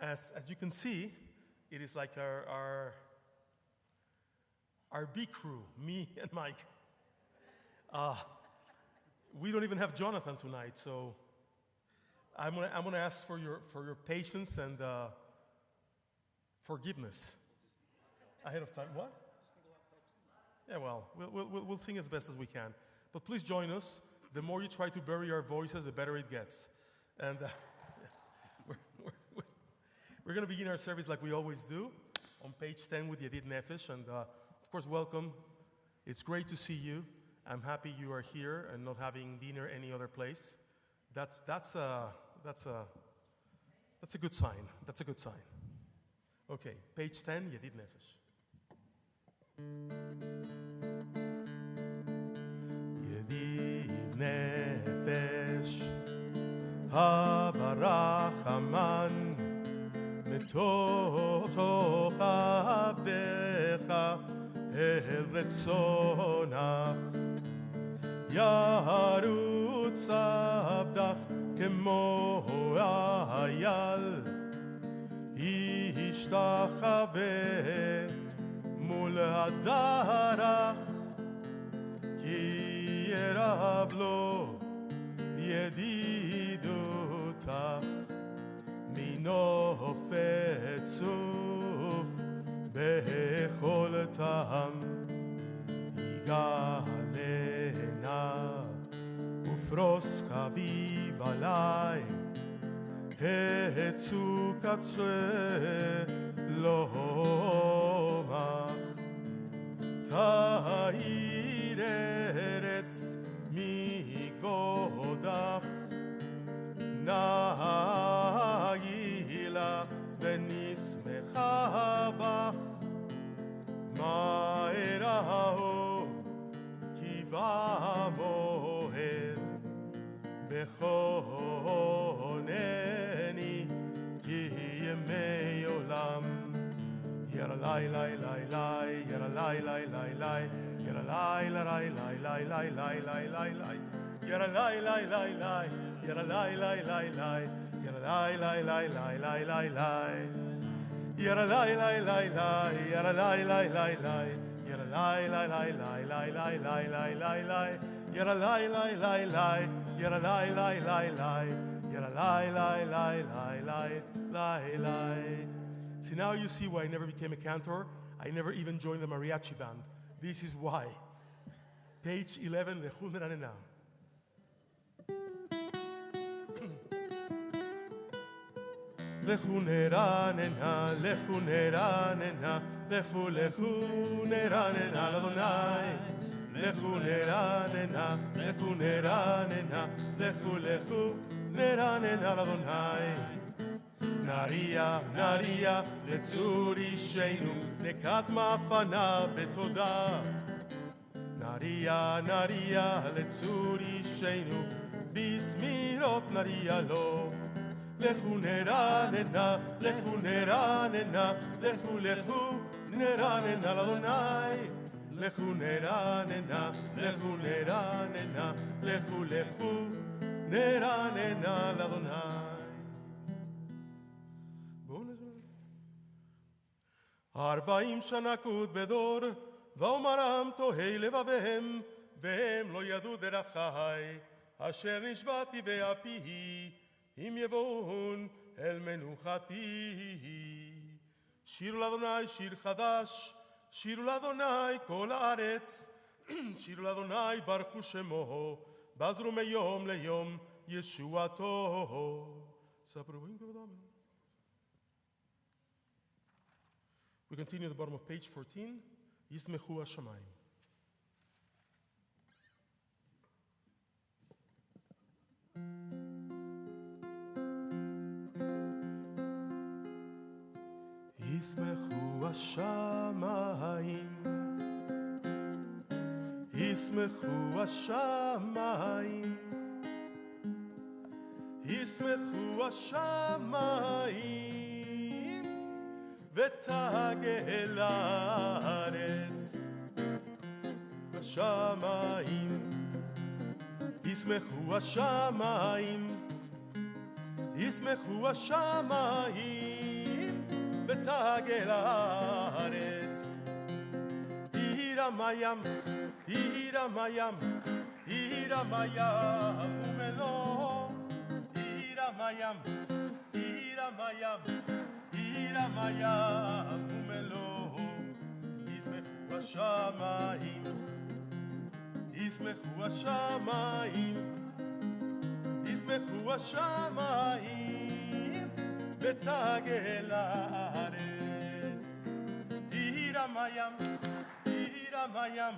As you can see, it is like our B crew, me and Mike. We don't even have Jonathan tonight, so I'm gonna ask for your patience and forgiveness ahead of time. What? Yeah, well, we'll sing as best as we can. But please join us. The more you try to bury our voices, the better it gets. And we're going to begin our service like we always do, on page 10 with Yedid Nefesh. And of course, welcome. It's great to see you. I'm happy you are here and not having dinner any other place. That's a good sign. That's a good sign. Okay, page 10, Yedid Nefesh. Yedid Nefesh Habarach מתוך עבדך אל רצונך ירוץ עבדך כמו אייל ישתחווה מול הדרך כי ירב לו ידידותך מנופת צוף בכל טעם יגלנה ופרוס חביב עלי הצו קצרה לומך תאיר ארץ מכבודך נעילה ונשמחה בך מהר אהוב כי במועד בכונני כי ימי עולם ירלי לי לי לי ירלי לי לי לי ירלי לי לי לי לי לי לי לי לי ירלי לי לי לי ירלי לי לי לי ירלי לי לי לי לי לי לי ירלי לי לי לי ירלי לי לי לי ירלי לי לי לי לי לי לי לי לי לי ירלי לי לי לי ירלי לי לי לי ירלי לי לי לי לי לי. See, now you see why I never became a cantor. I never even joined the mariachi band. This is why. Page 11, Lechun Ranena. לכו נרננה, לכו נרננה, לכו לכו נרננה לאדוני. לכו נרננה, לכו נרננה, לכו לכו נרננה לאדוני. נריה, נריה, לצור אישנו, נקדמה פניו ותודה. נריה, נריה, לצור אישנו, בסמירות נריה לו. לכו נרננה, לכו נרננה, לכו לכו נרננה לאדוני. לכו נרננה, לכו נרננה, לכו לכו נרננה לאדוני. 40 שנה קוד בדור, ואומרם תוהי לבביהם, והם לא ידעו דרכי, אשר נשבעתי באפי, אם יבואון אל מנוחתי. שירו לאדוני שיר חדש, שירו לאדוני כל הארץ, שירו לאדוני ברכו שמו, בזרו מיום ליום ישועתו. ספרו עם כבודם. We continue at the bottom of page 14. Yismechu Hashamayim. Yismechu Hashamayim. Yismechu Hashamayim. Yismechu Hashamayim. ותגל הארץ בשמיים. ישמחו השמיים, ישמחו השמיים, ותגל הארץ. ירם הים, ירם הים, ירם הים ומלואו. ירם הים, ירם הים, ירם הים ומלואו. ישמחו השמיים, ישמחו השמיים, ישמחו השמיים, ותגל הארץ. ירם הים, ירם הים,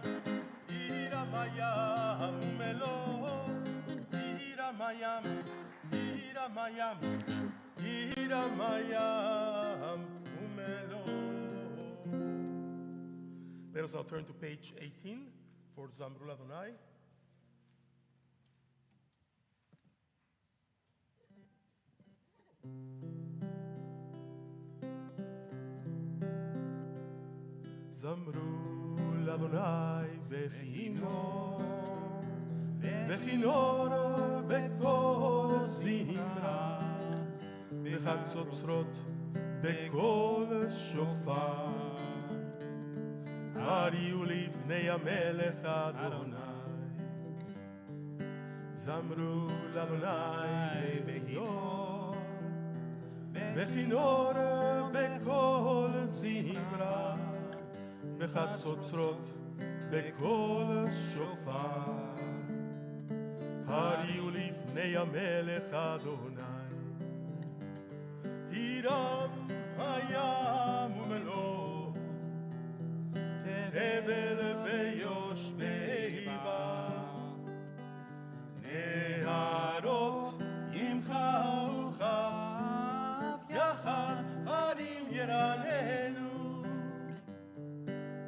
ירם הים ומלואו. ירם הים, ירם הים, ירם הים ומלואו. Let us now turn to page 18 for Zamru Ladonai. זמרו לאדוני וכינור, וכינור וקול זמרה, וחצוצרות בקול שופר. הריעו לפני המלך אדוני, זמרו לאדוני וכינור, וכינור וקול זמרה, בחצוצרות בקול שופר. הריעו לפני המלך אדוני, ירם הים ומלואו, תבל ביושבי בה, נהרות עמך וכף, יחד הרים ירננו.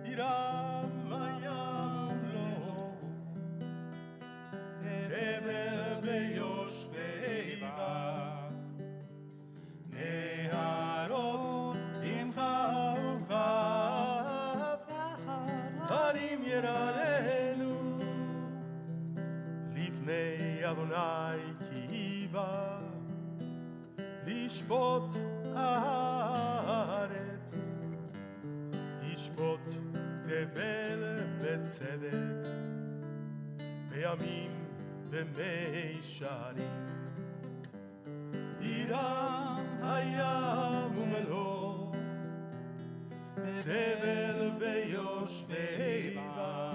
ירם הים ומלואו, תבל ביושבי בה, נהרות עמך וכף, הרים ירננו. לפני אדוני כי בא לשפוט הארץ, ישפוט תבל וצדק, וימים ומישרים. ירם הים ומלואו, תבל ויושבי בה,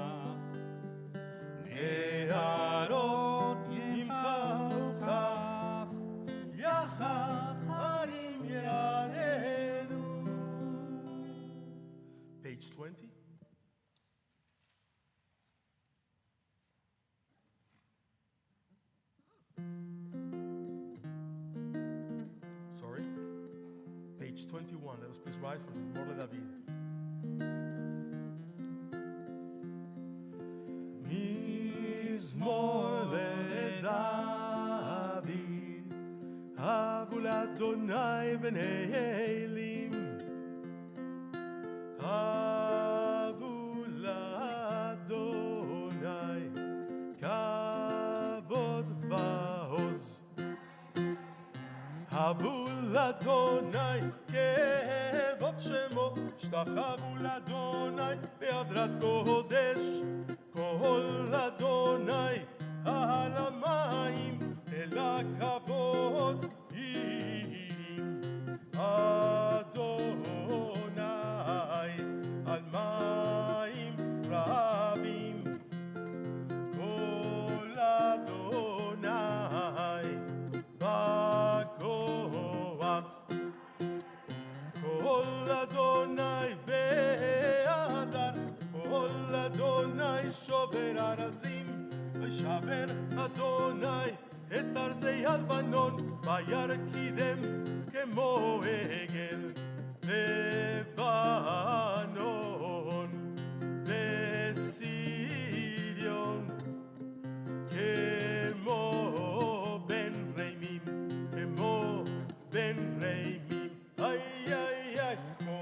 נהרות עמך וכף, יחד הרים ירננו. Page 20. Sorry. Page 21. Let us please rise for Mizmor LeDavid. מזמור לדוד, הבו לאדוני בני אלים, הבו לאדוני כבוד ועוז, הבו לאדוני כבוד שמו, השתחוו לאדוני בהדרת קודש. כל אדוני על המים אל הכבוד ירים, אדוני על מים רבים. כל אדוני בכוח, כל אדוני בהדר, כל אדוני שובר ארזים, ושבר אדוני את ארזי הלבנון, וירקידם כמו עגל לבנון וסיליון, כמו בן רימים, כמו בן רימים. איי איי איי,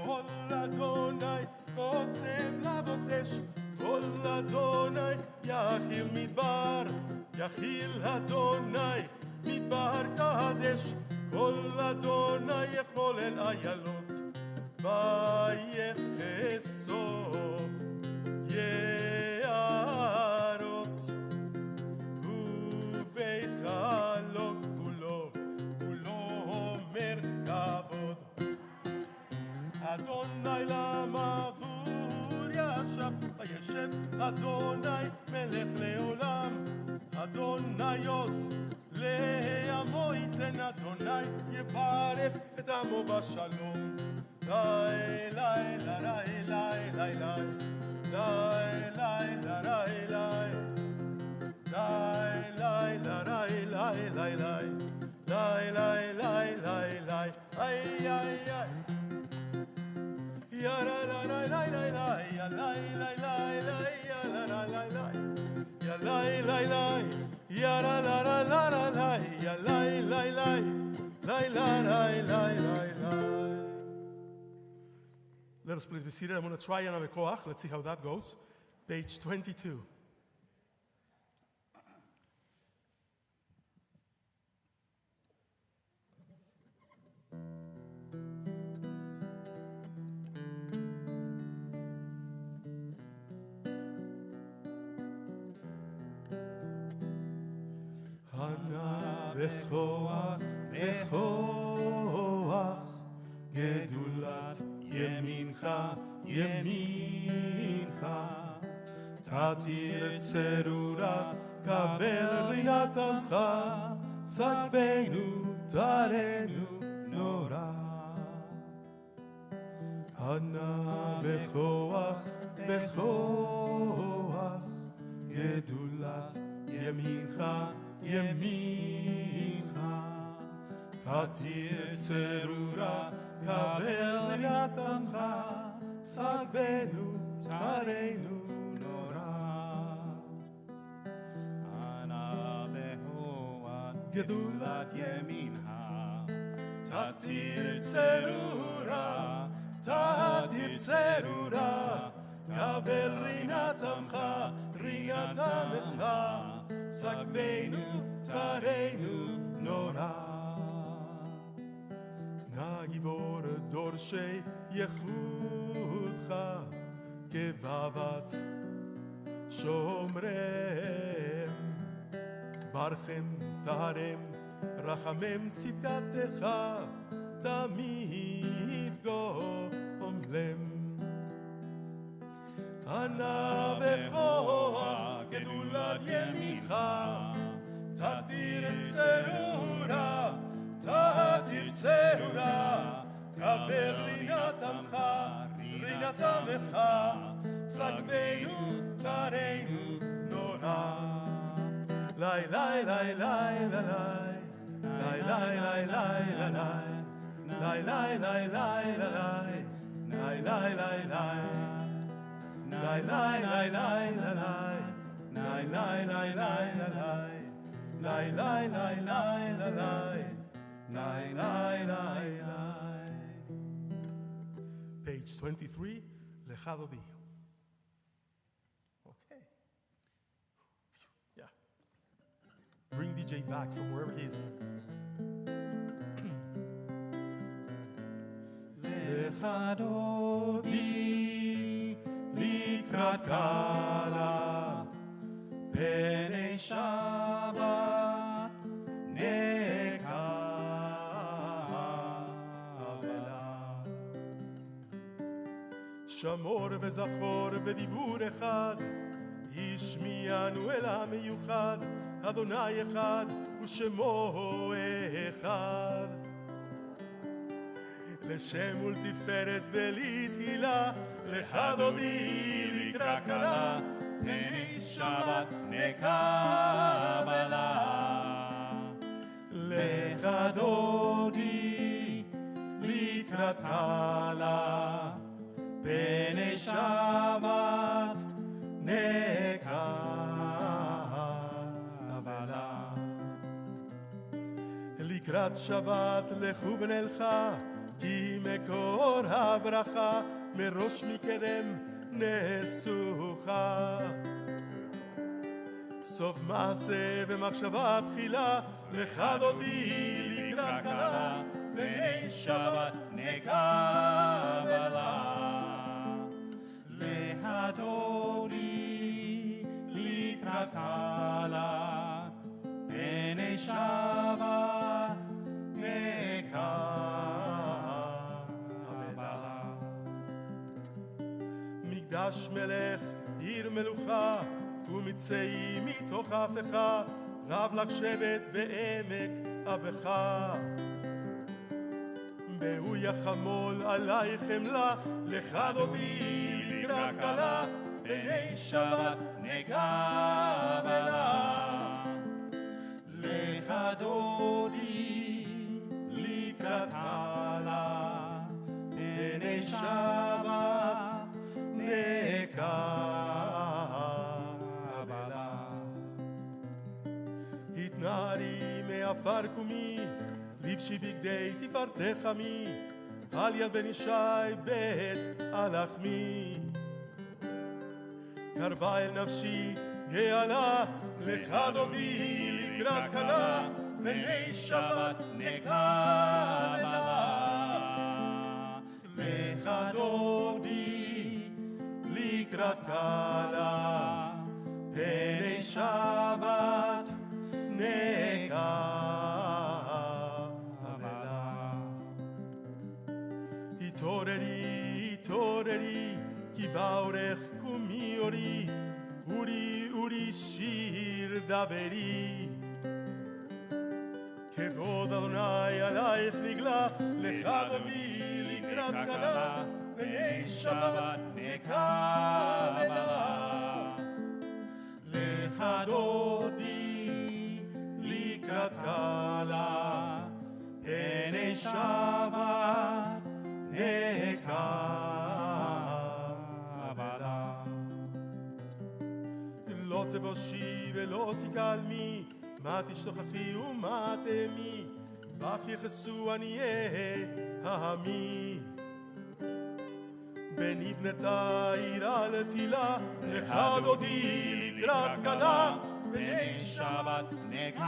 כל אדוני קוצב להבות אש, כל אדוני יכיל מדבר, יכיל אדוני מדבר קדש. כל אדוני יחולל איילות, מה יחשוף יערות ובחלוק כולו אומר כבוד אדוני למבול ישב וישב אדוני מלך לעולם אדוני עוז לעמו ייתן אדוני יברך את עמו בשלום ליי ליי ליי ליי ליי ליי ליי ליי ליי ליי ליי ליי ליי ליי ליי ליי ליי ליי ליי איי איי איי ya la la la la la la ya la la la la ya la la la la ya la la la ya la la la la la ya la la la la la la. Let us please be seated. I'm going to try another koach. Let's see how that goes. Page 22. בכוח, בכוח, גדולת ימינך, ימינך. תתיר צרורה, קבל רינת עמך, סגבנו, תרנו, נורא. ענה בכוח, בכוח, גדולת ימינך, ימינך תתיר צרורה קבל רינת עמך סגבנו תרנו נורא ענה בכוח גדולת ימינך תתיר צרורה תתיר צרורה קבל רינת עמך רינת עמך סגבנו תרנו נורא נגיבור דורשי יחודך כבבת שומרם ברכם תרם רחמם צדקתך תמיד גומלם ענה בכוח גדולת ימינך תתיר צרורה תתיר צרורה קבל רינת עמך רינת עמך סגבנו תרנו נורא לי לי לי לי לי לי לי לי לי לי לי לי לי לי לי לי לי Lai lai lai lai lai lai lai lai lai lai lai lai lai lai lai lai lai lai. Page 23, Lejado Dio. Okay. Yeah. Bring DJ back from wherever he is. Lejado Dio. לקראת קלה פני שבת נקבלה שמור וזכור ודיבור אחד השמיענו אל המיוחד אדוני אחד ושמו אחד לשם ולתפארת ולתהילה לך דודי לקראת קלה פני שבת נקבלה לך דודי לקראת קלה פני שבת נקבלה לקראת שבת לכו ונלכה כי מקור הברכה מראש מקדם נסוכה סוף מעשה ומחשבה תחילה לך דודי לקראת קלה פני שבת נקבלה. להדורי לקראת קלה, פני שבת נקבלה. מקדש מלך עיר מלוכה, ומצאי מתוך הפכה, רב לך שבט בעמק הבכה. והוא יחמול עלייך חמלה, לך דודי לקראת קלה, פני שבת נקבלה. לך דודי לקראת קלה, פני שבת נקבלה. התנערי מעפר קומי, לבשי בגדי תפארתך עמי, על יד בן ישי בית הלחמי. קרבה אל נפשי גאלה, לך דודי לקראת קלה, פני שבת נקבלה. לך דודי לקראת קלה, פני שבת נקבלה. התעוררי, התעוררי, כי בא אורך קומי אורי, אורי אורי שיר דברי. כבוד אדוני עלייך נגלה, לך דודי לקראת קלה, פני שבת נקבלה. לך דודי לקראת קלה, פני שבת נקבלה. לא תבושי ולא תקלמי, מה תשתוכחי ומה תאמי, בך יחסו עניי העמי. בנבנתה עירה לתהילה, לך דודי לקראת קלה, פני שבת נקבלה.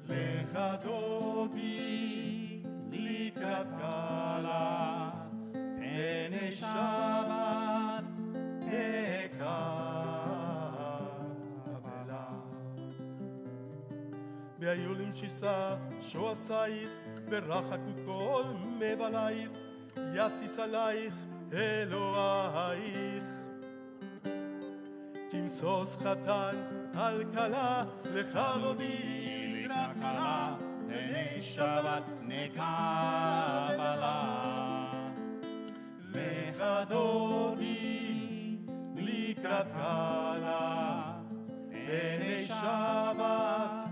לך דודי לקראת קלה, פני שבת נקבלה. בהיולים שיסה שועשייך, ברחקו כל מבלייך, יסיס עלייך אלוהייך. כמסוס חתן על כלה, לך דודי לקראת קלה, פני שבת נקבלה. לך דודי לקראת קלה, פני שבת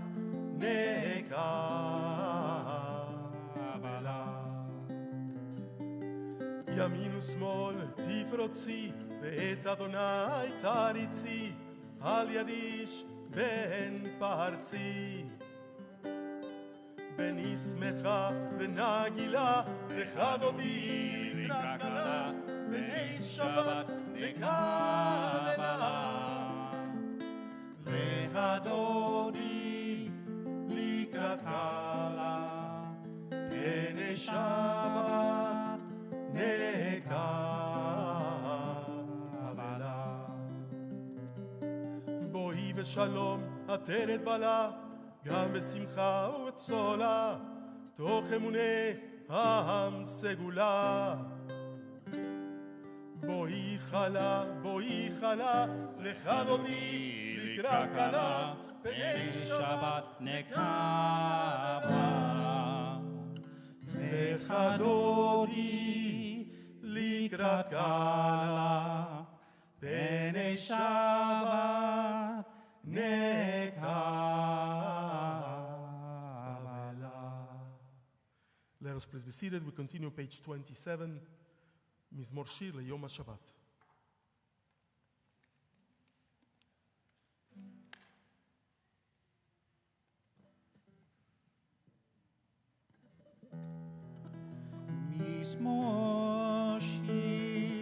נקבלה. ימין ושמאל תפרוצי, ואת אדוני תריצי, על יד איש בן פרצי. בני שמחה ונגילה, לך דודי לקראת קלה, פני שבת נקבלה. לך דודי לקראת קלה, פני שבת נקבלה. בואי ושלום עטרת בלה, גם בשמחה ובצולה, תוך אמוני העם סגולה. בואי חלה, בואי חלה, לך דודי לקראת קלה, פני שבת נקבלה. לך דודי לקראת קלה, פני שבת נקבלה. Let us please be seated. We continue page 27. מזמור שיר ליום השבת. מזמור שיר,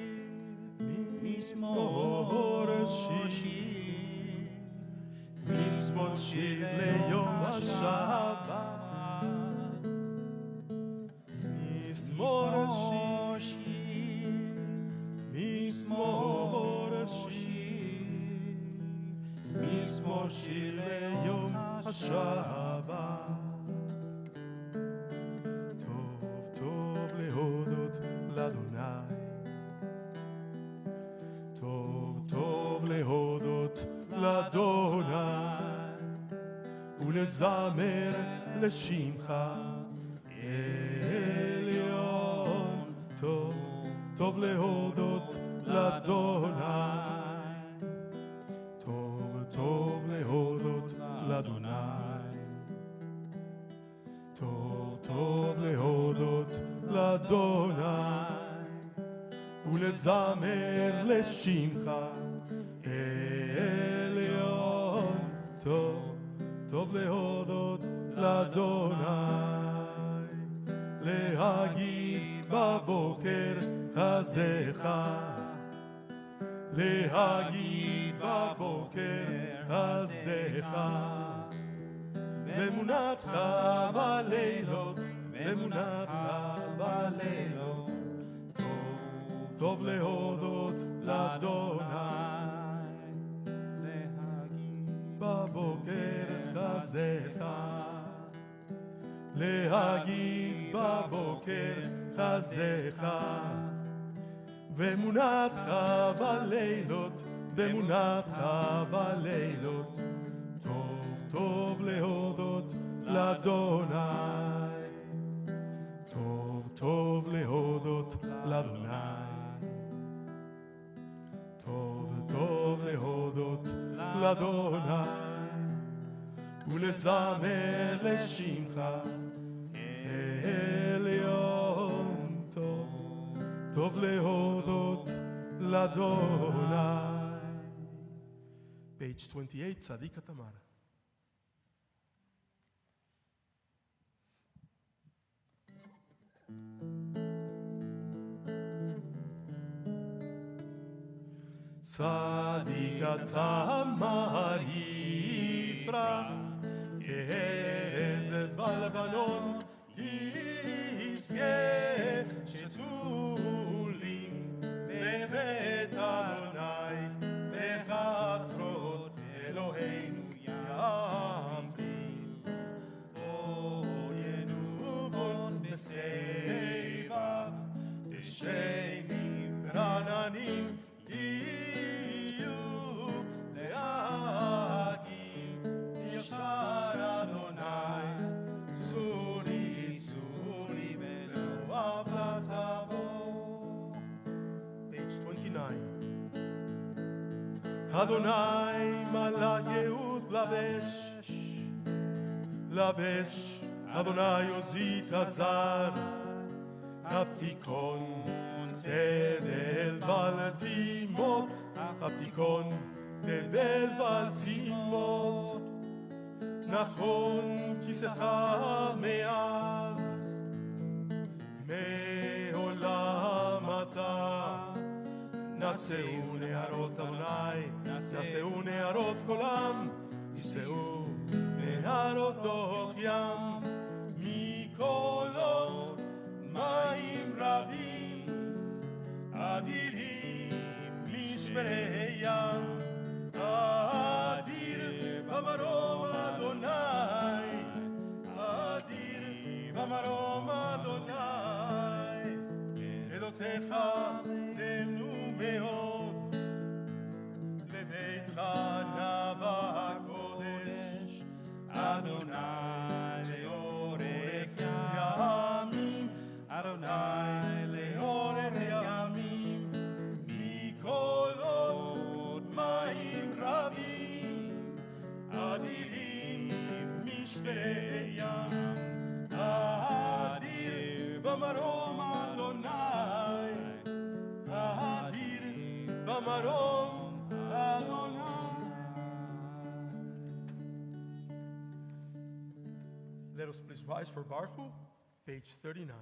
מזמור שיר, מזמור שיר ליום השבת. מזמור שיר ליום השבת. טוב טוב להודות לאדוני, טוב טוב להודות לאדוני, ולזמר לשמך עליון. טוב טוב להודות לאדוני, טוב טוב להודות לאדוני, טוב טוב להודות לאדוני, ולזמר לשמך עליון. טוב טוב להודות לאדוני, להגיד בבוקר חסדך, להגיד בבוקר חסדך, ואמונתך בלילות, ואמונתך בלילות. טוב טוב להודות לאדוני, להגיד בבוקר חסדך, להגיד בבוקר חסדך, ואמונתך בלילות, ואמונתך בלילות. טוב טוב להודות לאדוני, טוב טוב להודות לאדוני, טוב טוב להודות לאדוני, ולזמר לשמך עליון. טוב טוב להודות לאדוני. Page 28, צדיק התמר. צדיק התמר יפרח, כארז בלבנון ישגה, שתולים בבית אדוני, בחצרות אלוהינו יפים. או ינובון בשיבה, דשנים רעננים יהיו, להגיד ישר אדוני, צורי צורי ולא עוולה תבוא. Page 29. אדוני מלא גאות לבש, לבש, אדוני עוזי תזר, אבתיקון תבל ולתימות, אבתיקון תבל ולתימות. נכון כיסך מאז, מעולם אתה. נשאו נהרות אדוני, נשאו נהרות כולם, יישאו נהרות דוח ים, מקולות מים רבים, אדירים משברי ים. אדיר במרום אדוני, אדיר במרום אדוני, אלותיך נאמנו מאוד, לביתך נבע הקודש. אדוני לאורך ימים, אדוני לאורך ימים, מקולות מים רבים, אדירים משברי ים. אדיר במרום אדוני, אדיר במרום אדוני. Let us please rise for Baruch, page 39.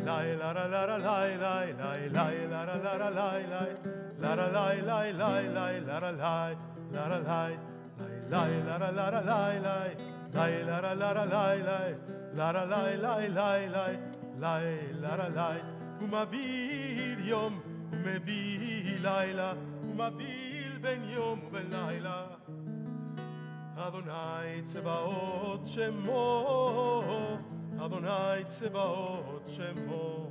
Lai la la la la lai lai lai lai la la la la lai lai la la lai lai lai lai la la lai la la lai lai la la la la lai lai lai la la la la lai lai la la lai lai lai lai lai la la lai ומביא יום ומביא לילה ומבדיל בין יום ובין לילה אדוני צבאות שמו אדוני צבאות שמו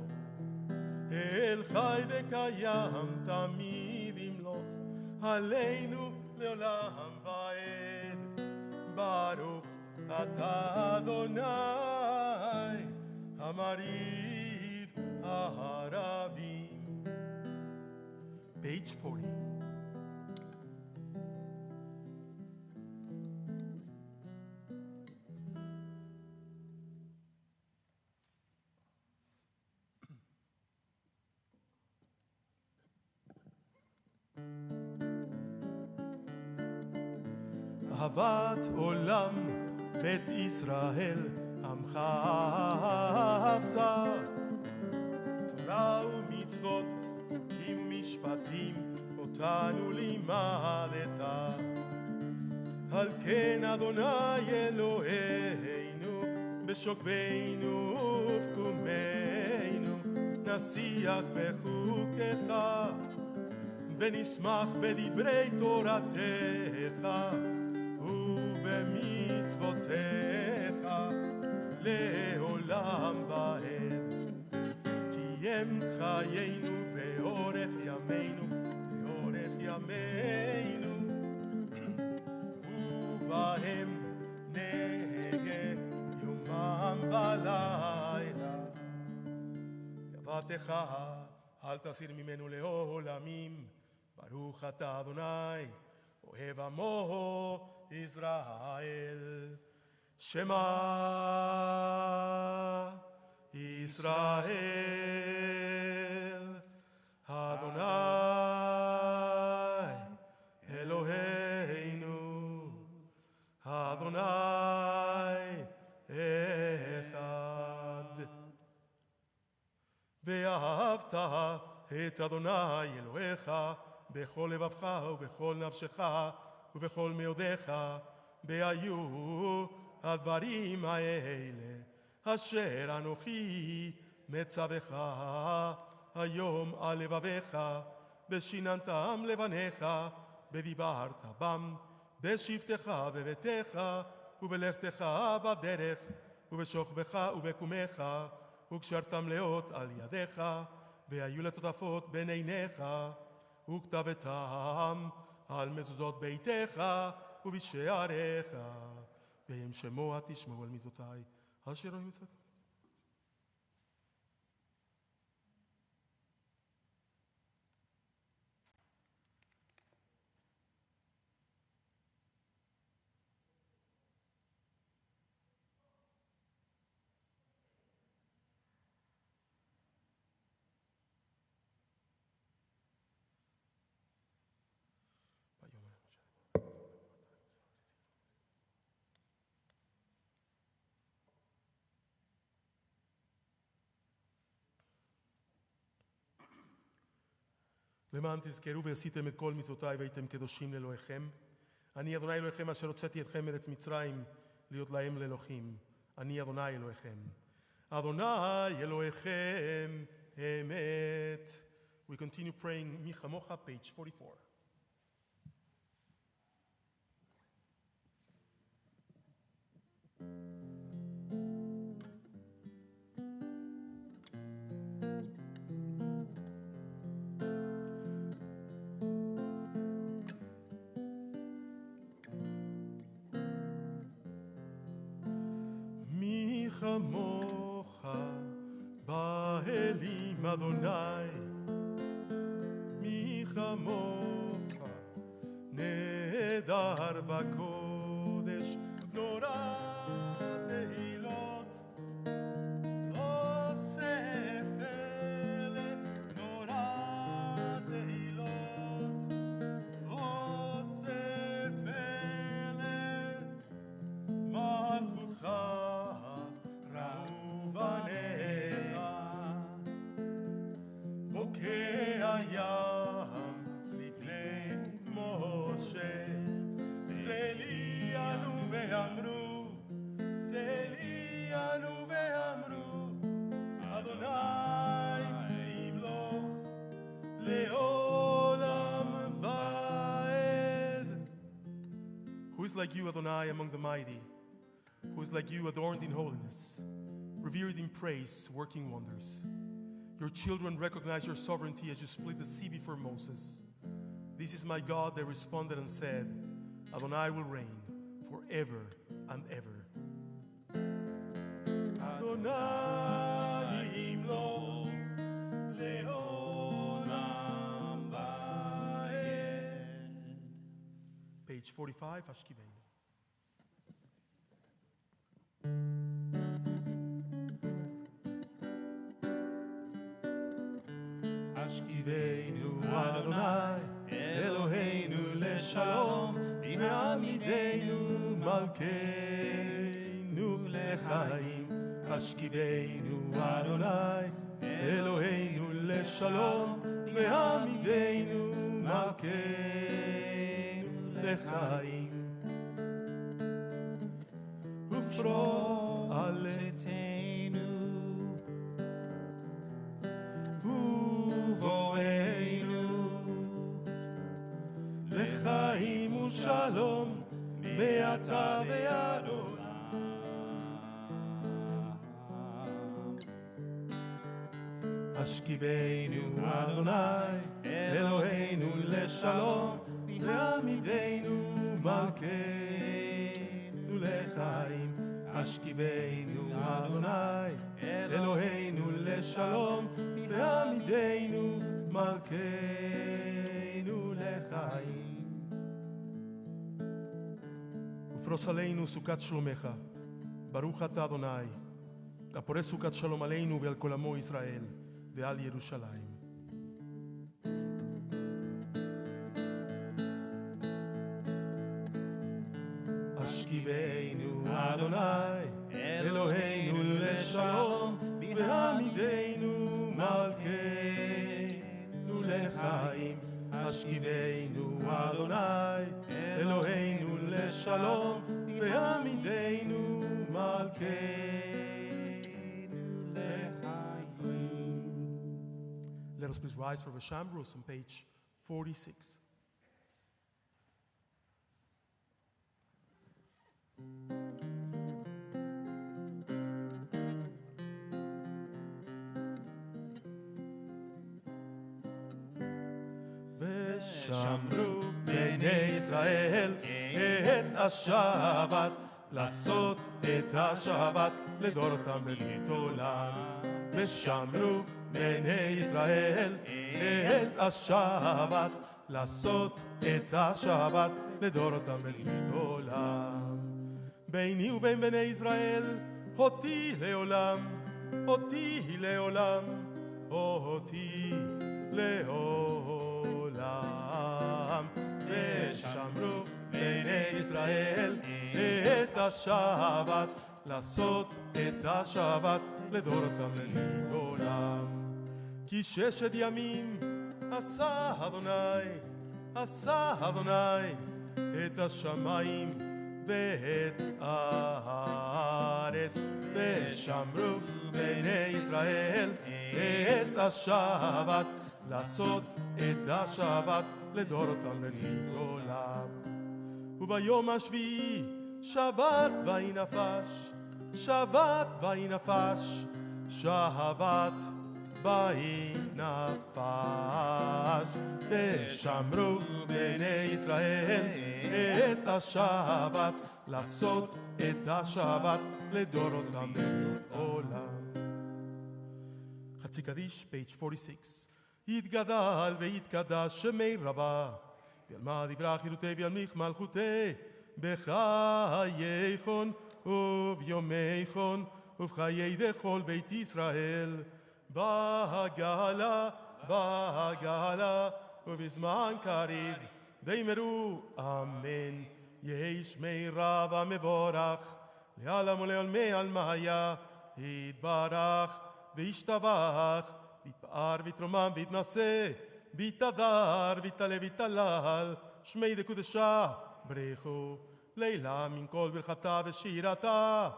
אל חי וקיים תמיד ימלוך עלינו לעולם ועד ברוך אתה אדוני המרהיב הרבים. Page 40. אהבת עולם בית ישראל עמך אהבת תורה ומצוות חוקים משפטים אותנו לימדת על כן אדוני אלוהינו בשוכבנו ובקומנו נשיח בחוקיך ונשמח בדברי תורתך ובמצוותיך לעולם ועד כי הם חיינו ואורך ימינו ואורך ימינו ובהם נהגה יומם ולילה יבטך אל תסיר ממנו לעולמים ברוך אתה אדוני אוהב עמו ישראל שמע ישראל אדוני אלוהינו אדוני אחד ואהבת את אדוני אלוהיך בכל לבבך ובכל נפשך ובכל מאודיך והיו הדברים האלה אשר אנוכי מצווך היום על לבביך ושיננתם לבניך ודיברת בם בשבתך בביתך ובלכתך בדרך ובשוכבך ובקומך וקשרתם לאות על ידיך והיו לטוטפות בין עיניך וכתבתם על מזוזות ביתך ובשעריך והם שמוע תשמעו על מצוותיי אשר רואים מצוותיי. למען תזכרו ועשיתם את כל מצוותיי והייתם קדושים לאלוהיכם. אני אדוני אלוהיכם אשר הוצאתי אתכם מארץ מצרים להיות להם לאלוהים. אני אדוני אלוהיכם. אדוני אלוהיכם אמת. We continue praying מי כמוך, page 44. כמוך באלים אדוני מי כמוך נהדר בקודש נורא תהילות אוסף אלה נורא תהילות אוסף אלה מלכותך בניך ואמרו, זה לי ענו ואמרו, אדוני ימלוך לעולם ועד. Who is like you, Adonai, among the mighty? Who is like you, adorned in holiness, revered in praise, working wonders? Your children recognize your sovereignty as you split the sea before Moses. This is my God, they responded and said, Adonai will reign forever and ever. Adonai yimloch le'olam va'ed. Page 45, Hashkiveinu. Hashkiveinu Adonai Eloheinu leshalom Ve'amidenu malkeinu lechaim. Hashkiveinu Adonai Eloheinu leshalom Ve'amidenu malkeinu lechaim. Ufro aletenu uvoeinu lechaim ushalom be'ata ve'ad olam. Hashkiveinu Adonai Eloheinu leshalom ve'amidenu malkeinu lechaim. Hashkiveinu Adonai Eloheinu leshalom ve'amidenu malkeinu lechaim. ופרוס עלינו סוכת שלומך, ברוך אתה אדוני, הפורס סוכת שלום עלינו ועל כל עמו ישראל ועל ירושלים. השכיבנו אדוני אלוהינו לשלום והעמידנו מלכנו לחיים. השכיבנו אדוני אלוהינו לשלום והעמידנו מלכנו לחיים. Let us please rise for the Shambrus on page 46. ושמרו בני ישראל את השבת, לעשות את השבת לדורותם ברית עולם. ושמרו בני ישראל את השבת, לעשות את השבת לדורותם ברית עולם. ביני ובין בני ישראל אותי לעולם, אותי לעולם, אותי לעולם. ושמרו בני ישראל את השבת, לעשות את השבת לדורותם ברית עולם. כי ששת ימים עשה אדוני, עשה אדוני את השמיים ואת הארץ. ושמרו בני ישראל את השבת, לעשות את השבת לדורותם ברית עולם. וביום השביעי שבת וינפש, שבת וינפש, שבת וינפש. ושמרו בני ישראל את השבת, לעשות את השבת לדורותם ברית עולם. חצי קדיש, page 46. יתגדל ויתקדש שמי רבה, וילמד יברח חירותי וינמיך מלכותי, בחייכון וביומייכון ובחיי דכל בית ישראל, בהגלה, בהגלה ובזמן קריב, ואמרו אמן. יהי שמי רב המבורך, לעלם ולעולמי עלמיה, יתברך וישתבח, ויתפאר ויתרומם ויתנשא, ויתהדר ויתעלה ויתהלל, שמי דקודשה ברכו לילה מן כל ברכתה ושירתה,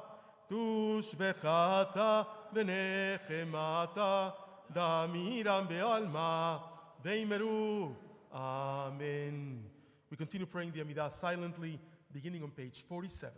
תושבחתה ונחמתה, דמירם בעלמה, ואמרו, Amen. We continue praying the Amidah silently, beginning on page 47.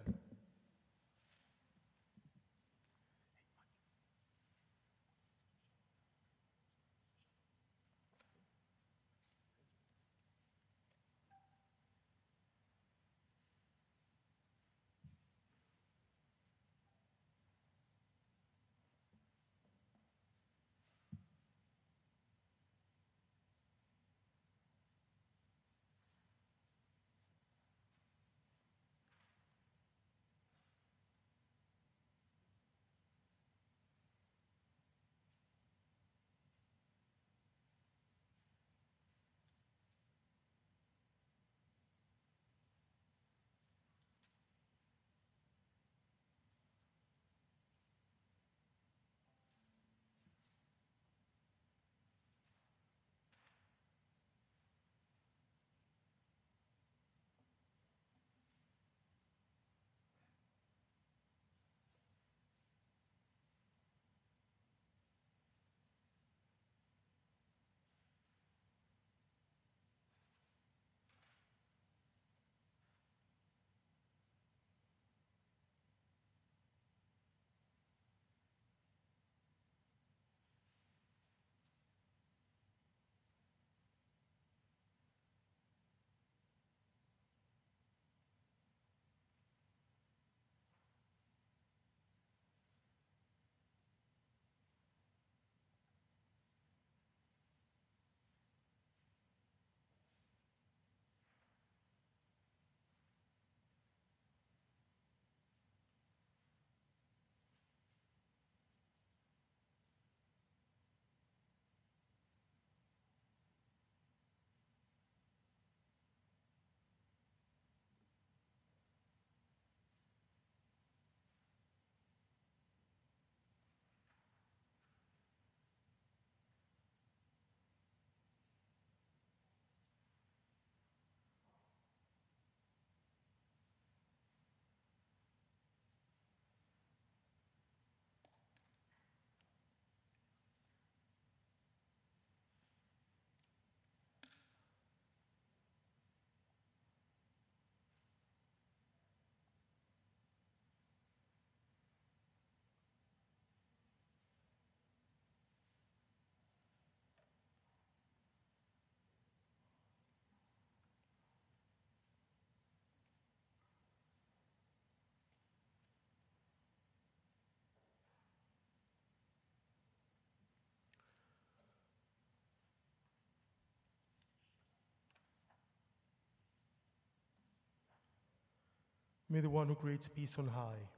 May the one who creates peace on high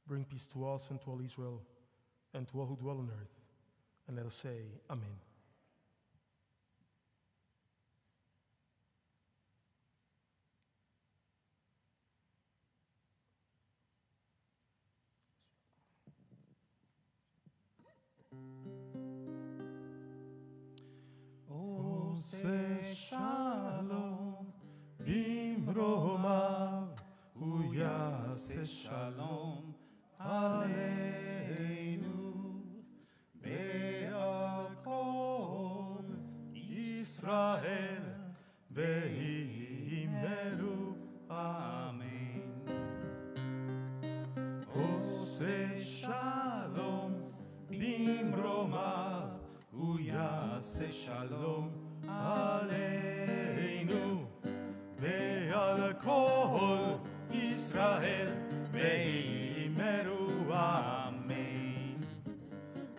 bring peace to us and to all Israel and to all who dwell on earth. And let us say, Amen. עושה שלום במרומיו, הוא יעשה שלום עלינו ועל כל ישראל, ואמרו אמן. עושה שלום במרומיו, הוא יעשה שלום עלינו ועל כל ישראל, ואמרו אמן.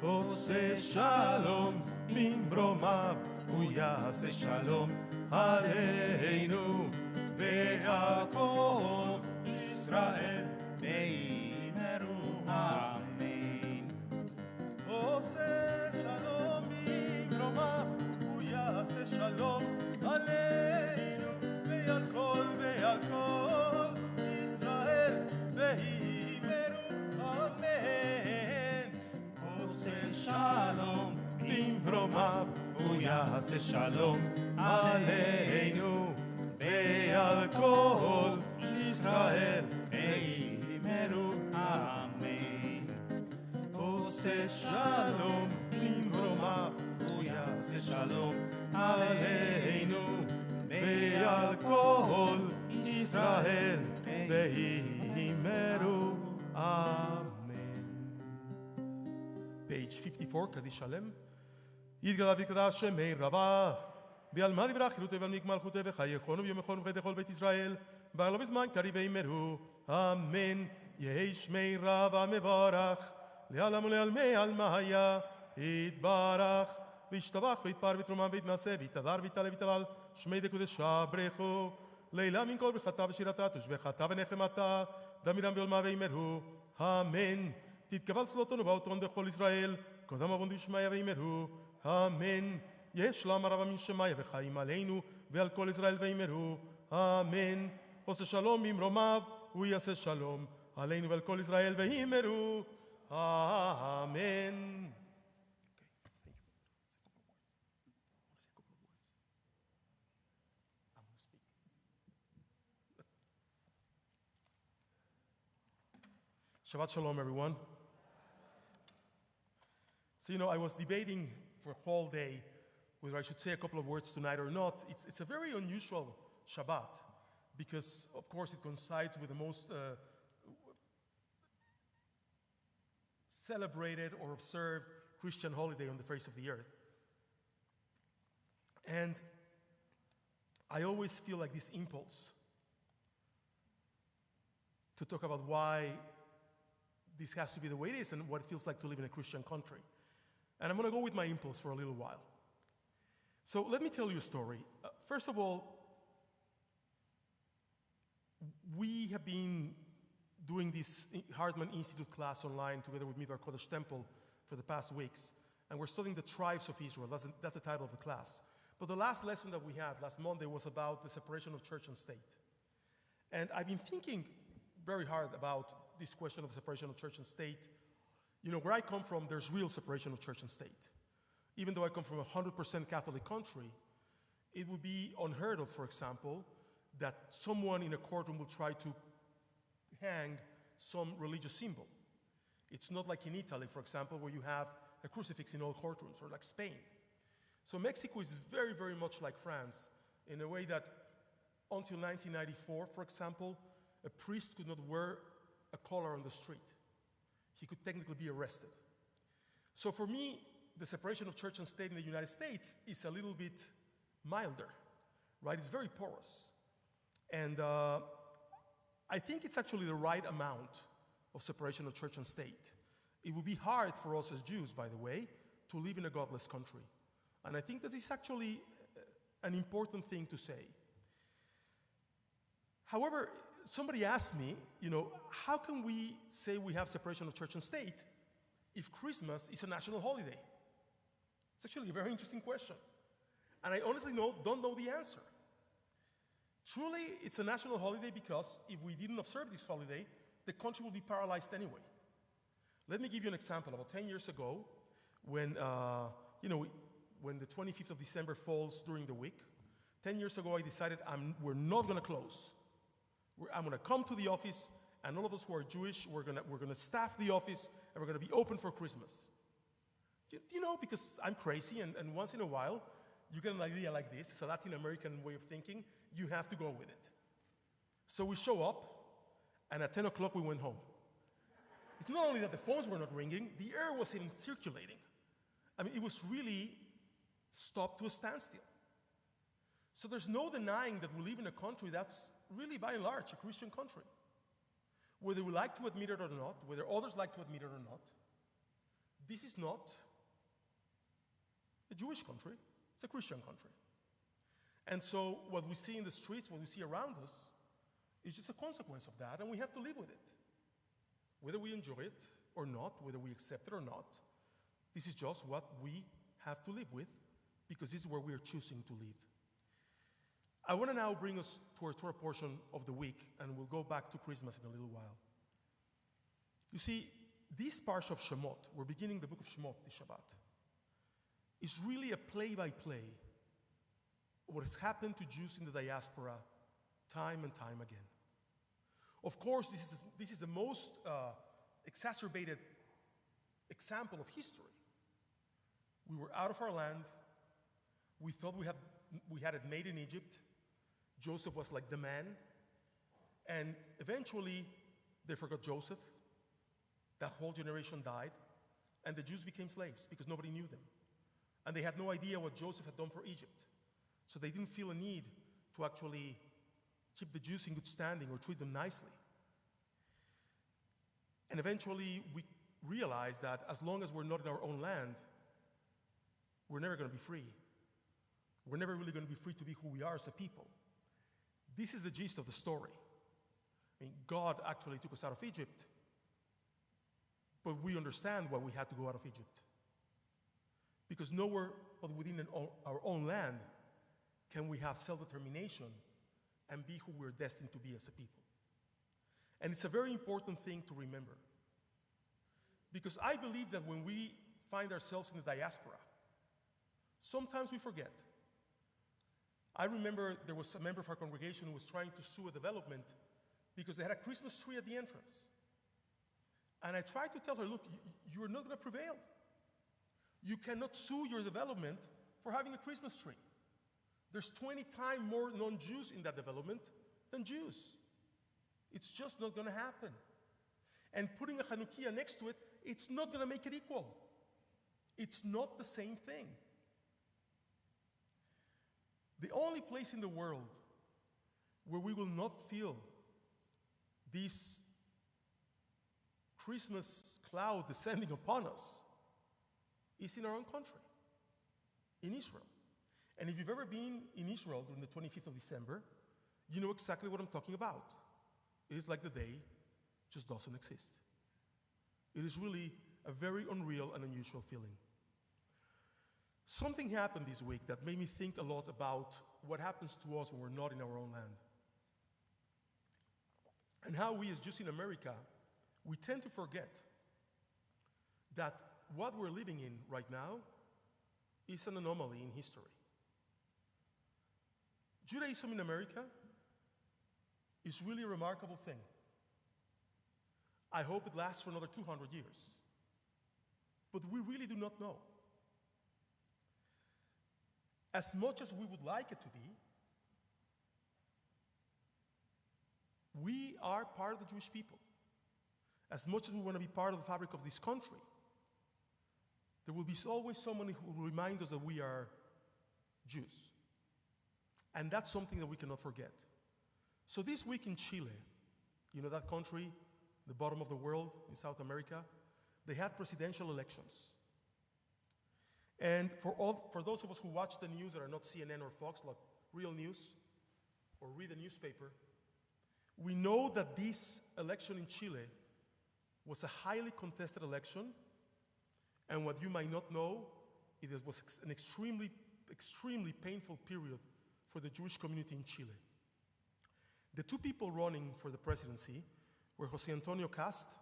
עושה שלום ממרומיו, הוא יעשה שלום עלינו ועל כל ישראל, ואמרו אמן. עושה שלום ממרומיו, הוא יעשה שלום עלינו ועל כל ישראל, ואמרו אמן. עושה שלום במרומיו, הוא יעשה שלום עלינו ועל כל Israel, Eimeru, Amen. Ose Shalom, Limromav, Uyase Shalom, Aleinu, Ve'al kol Israel, Ve'imeru, Amen. Page 54, Kaddish Shalem. יתגדל ויתקדש שמי רבה, ועל מה דברה חירותי ועל מלך מלכותי וחייכונו ויום יכונו וחי כל בית ישראל, בעלו בזמן קריב ואמרו, אמן, יהי שמי רבה מברך, לעלם ולעלמי עלמיה, יתברך, וישתבח ויתפאר ויתרומם ויתנשא, ויתהדר ויתעלה ויתהלל, שמי דקודשה ברכו, לילה מן כל ברכתה ושירתה, תושבחתה ונחמתה, דמידם בעולמה ואמרו, אמן, תתקבל צלותנו ואותון בכל ישראל, קודם אבון דשמיא ואמרו, אמן. יש למה רבה מן שמיה וחיים עלינו ועל כל ישראל ואמרו, אמן. עושה שלום ממרומיו, הוא יעשה שלום עלינו ועל כל ישראל ואמרו, אמן. Shabbat Shalom, everyone. So, I was debating for a whole day whether I should say a couple of words tonight or not. It's a very unusual Shabbat because, of course, it coincides with the most celebrated or observed Christian holiday on the face of the earth. And I always feel like this impulse to talk about why this has to be the way it is and what it feels like to live in a Christian country. And I'm going to go with my impulse for a little while. So let me tell you a story. First of all, we have been doing this Hartman Institute class online together with Midbar Kodesh Temple for the past weeks. And we're studying the tribes of Israel. That's the title of the class. But the last lesson that we had last Monday was about the separation of church and state. And I've been thinking very hard about this question of separation of church and state. Where I come from, there's real separation of church and state. Even though I come from a 100% Catholic country, it would be unheard of, for example, that someone in a courtroom will try to hang some religious symbol. It's not like in Italy, for example, where you have a crucifix in all courtrooms, or like Spain. So Mexico is very, very much like France in a way that until 1994, for example, a priest could not wear a collar on the street. He could technically be arrested. So for me, the separation of church and state in the United States is a little bit milder, right? It's very porous. And I think it's actually the right amount of separation of church and state. It would be hard for us as Jews, by the way, to live in a godless country. And I think that is actually an important thing to say. However, somebody asked me, how can we say we have separation of church and state if Christmas is a national holiday? It's actually a very interesting question. And I honestly don't know the answer. Truly, it's a national holiday because if we didn't observe this holiday, the country would be paralyzed anyway. Let me give you an example. About 10 years ago, when the 25th of December falls during the week, 10 years ago I decided we're not going to close. I'm going to come to the office, and all of us who are Jewish, we're going to staff the office, and we're going to be open for Christmas. Because I'm crazy, and once in a while, you get an idea like this. It's a Latin American way of thinking. You have to go with it. So we show up, and at 10 o'clock, we went home. It's not only that the phones were not ringing, the air wasn't circulating. I mean, it was really stopped to a standstill. So there's no denying that we live in a country that's really, by and large, a Christian country. Whether we like to admit it or not, whether others like to admit it or not, this is not a Jewish country, it's a Christian country. And so what we see in the streets, what we see around us, is just a consequence of that, and we have to live with it. Whether we enjoy it or not, whether we accept it or not, this is just what we have to live with, because this is where we are choosing to live. I want to now bring us to our Torah portion of the week, and we'll go back to Christmas in a little while. You see, this parsha of Shemot, we're beginning the book of Shemot this Shabbat, is really a play-by-play of what has happened to Jews in the diaspora time and time again. Of course, this is the most exacerbated example of history. We were out of our land. We thought we had it made in Egypt. Joseph was like the man. And eventually, they forgot Joseph. That whole generation died. And the Jews became slaves because nobody knew them. And they had no idea what Joseph had done for Egypt. So they didn't feel a need to actually keep the Jews in good standing or treat them nicely. And eventually, we realized that as long as we're not in our own land, we're never going to be free. We're never really going to be free to be who we are as a people. This is the gist of the story. I mean, God actually took us out of Egypt, but we understand why we had to go out of Egypt. Because nowhere but within our own land can we have self-determination and be who we're destined to be as a people. And it's a very important thing to remember. Because I believe that when we find ourselves in the diaspora, sometimes we forget. I remember there was a member of our congregation who was trying to sue a development because they had a Christmas tree at the entrance. And I tried to tell her, look, you're not going to prevail. You cannot sue your development for having a Christmas tree. There's 20 times more non-Jews in that development than Jews. It's just not going to happen. And putting a Hanukkah next to it, it's not going to make it equal. It's not the same thing. The only place in the world where we will not feel this Christmas cloud descending upon us is in our own country, in Israel. And if you've ever been in Israel during the 25th of December, you know exactly what I'm talking about. It is like the day just doesn't exist. It is really a very unreal and unusual feeling. Something happened this week that made me think a lot about what happens to us when we're not in our own land. And how we, as Jews in America, we tend to forget that what we're living in right now is an anomaly in history. Judaism in America is really a remarkable thing. I hope it lasts for another 200 years. But we really do not know. As much as we would like it to be, we are part of the Jewish people. As much as we want to be part of the fabric of this country, there will be always someone who will remind us that we are Jews. And that's something that we cannot forget. So this week in Chile, you know that country, the bottom of the world in South America, they had presidential elections. And for those of us who watch the news that are not CNN or Fox, like real news, or read a newspaper, we know that this election in Chile was a highly contested election, and what you might not know, it was an extremely, extremely painful period for the Jewish community in Chile. The two people running for the presidency were José Antonio Cast,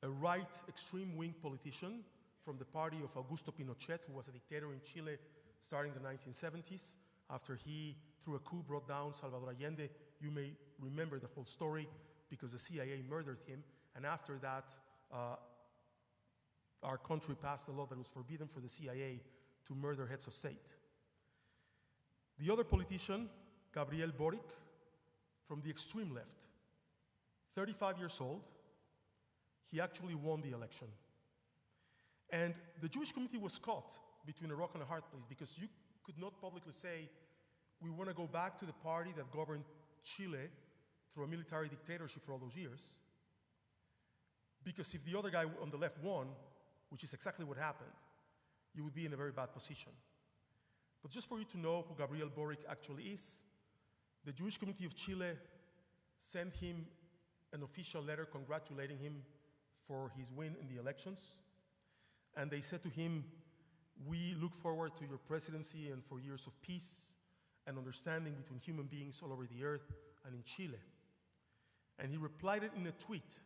a right extreme-wing politician from the party of Augusto Pinochet, who was a dictator in Chile starting in the 1970s. After he, through a coup, brought down Salvador Allende, you may remember the whole story because the CIA murdered him. And after that, our country passed a law that was forbidden for the CIA to murder heads of state. The other politician, Gabriel Boric, from the extreme left, 35 years old, he actually won the election. And the Jewish community was caught between a rock and a hard place because you could not publicly say, we want to go back to the party that governed Chile through a military dictatorship for all those years. Because if the other guy on the left won, which is exactly what happened, you would be in a very bad position. But just for you to know who Gabriel Boric actually is, the Jewish community of Chile sent him an official letter congratulating him for his win in the elections. And they said to him, we look forward to your presidency and for years of peace and understanding between human beings all over the earth and in Chile. And he replied it in a tweet.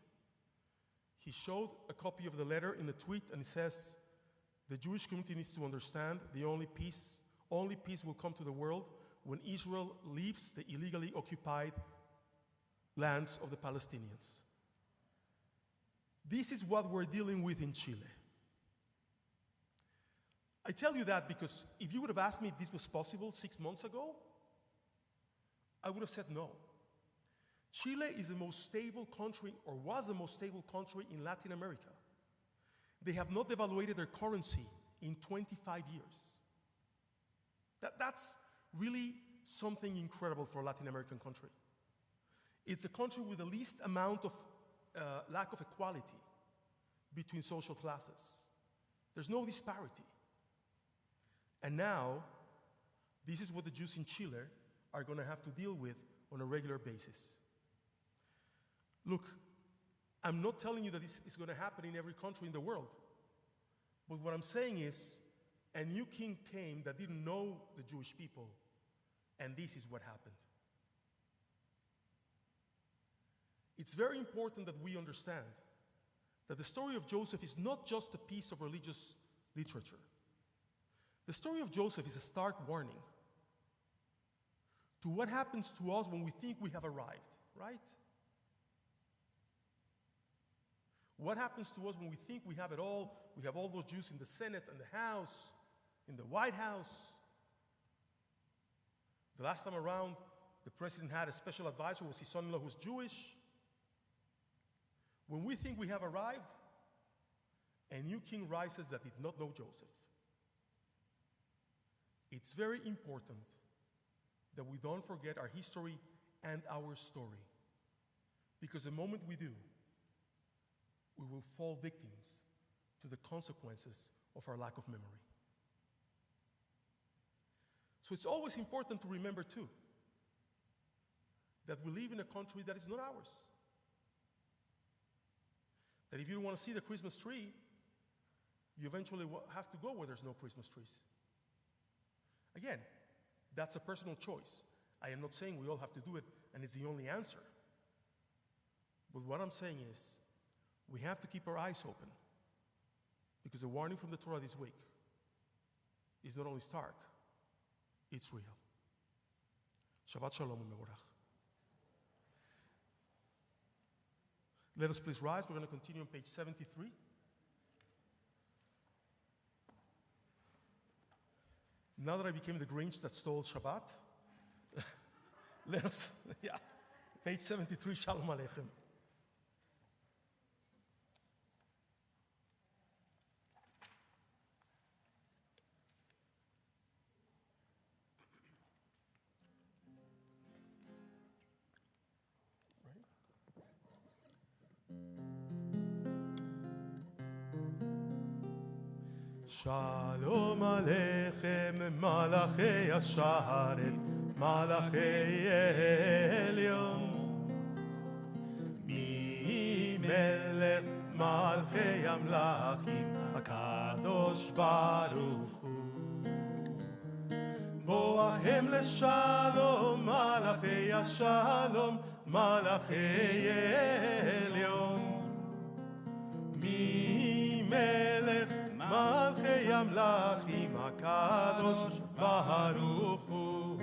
He showed a copy of the letter in a tweet, and he says, the Jewish community needs to understand the only peace will come to the world when Israel leaves the illegally occupied lands of the Palestinians. This is what we're dealing with in Chile. I tell you that because if you would have asked me if this was possible 6 months ago, I would have said no. Chile is the most stable country, or was the most stable country in Latin America. They have not devaluated their currency in 25 years. That's really something incredible for a Latin American country. It's a country with the least amount of lack of equality between social classes. There's no disparity. And now, this is what the Jews in Chile are going to have to deal with on a regular basis. Look, I'm not telling you that this is going to happen in every country in the world. But what I'm saying is, a new king came that didn't know the Jewish people, and this is what happened. It's very important that we understand that the story of Joseph is not just a piece of religious literature. The story of Joseph is a stark warning to what happens to us when we think we have arrived, right? What happens to us when we think we have it all? We have all those Jews in the Senate and the House, in the White House. The last time around, the president had a special advisor, was his son-in-law who's Jewish. When we think we have arrived, a new king rises that did not know Joseph. It's very important that we don't forget our history and our story, because the moment we do, we will fall victims to the consequences of our lack of memory. So it's always important to remember, too, that we live in a country that is not ours. That if you don't want to see the Christmas tree, you eventually have to go where there's no Christmas trees. Again, that's a personal choice. I am not saying we all have to do it and it's the only answer. But what I'm saying is, we have to keep our eyes open, because the warning from the Torah this week is not only stark, it's real. Shabbat Shalom u'mevorach. Let us please rise. We're going to continue on page 73. Now that I became the Grinch that stole Shabbat, let us, page 73, Shalom Aleichem. Shalom Aleichem, Malachi Asharet, Malachi Elyon. Mi Melech Malchei Amlachim, HaKadosh Baruch Hu. Boachem leshalom, Malachi Ashalom, Malachi Elyon. Mi Melech Malchei Amlachim, HaKadosh Baruch Hu.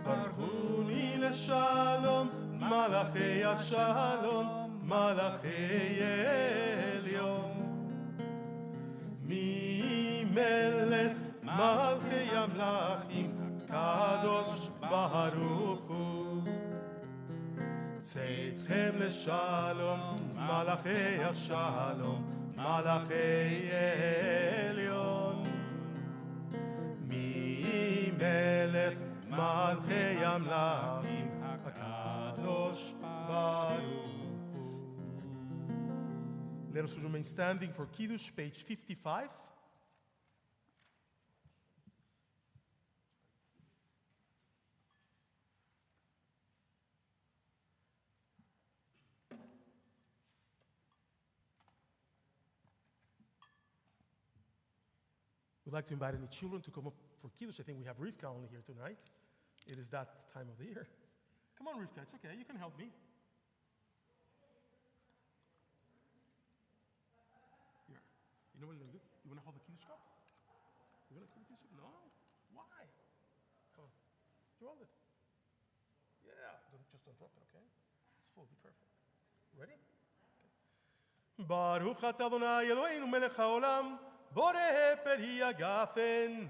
Baruchuni leshalom, Malachei Ashalom, Malachei Elyon. Mi Melech Malchei Amlachim, HaKadosh Baruch Hu. Tzeitchem leshalom, Malachei Ashalom, Malachei Elyon. Mi Melech Malchei Amlachim, HaKadosh Baruch Hu. Let us remain standing for Kiddush, page 55. We'd like to invite any children to come up for Kiddush. I think we have Rivka only here tonight. It is that time of the year. Come on, Rivka, it's okay, you can help me. Here, you know what you're going to do? You want to hold the Kiddush cup? You want to hold the Kiddush cup? No? Why? Come on, you hold it. Yeah, just don't drop it, okay? It's full, be careful. Ready? Okay. Baruch atah Adonai Eloheinu melech haolam, boreh peri agafen.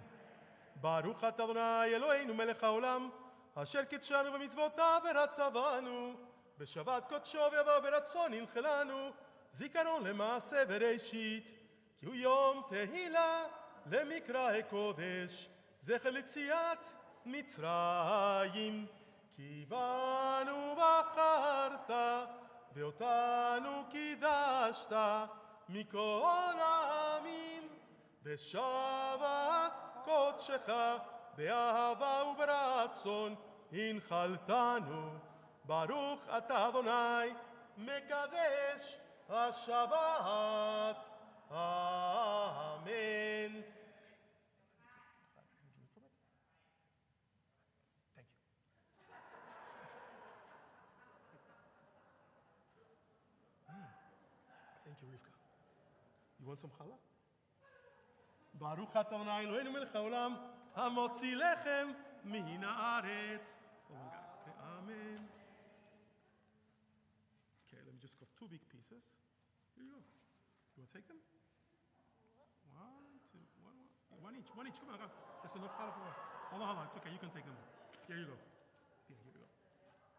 Baruch atah Adonai Eloheinu melech haolam, asher kitshanu b'mitzvotav v'ratzavanu, b'shavat kodsho v'yavo v'ratzon yinchelanu, zikaron למעשה וראשית, כי הוא יום תהילה למקרא קודש, זכר ליציאת מצרים. כי בנו בחרת, ואותנו קידשת מכל העמים, בשבת קודשך, באהבה וברצון הנחלתנו. ברוך אתה אדוני מקדש השבת. אמן. Thank you, Rivka. You want some challah? Baruch atah Adonai Eloheinu melech haolam, hamotzi lechem min haaretz. Hold on, guys. Okay, amen. Okay, let me just cut two big pieces. Here you go. You want to take them? One each. Come on, come on. There's enough challah for one. Hold on. It's okay. You can take them. Here you go. Here you go.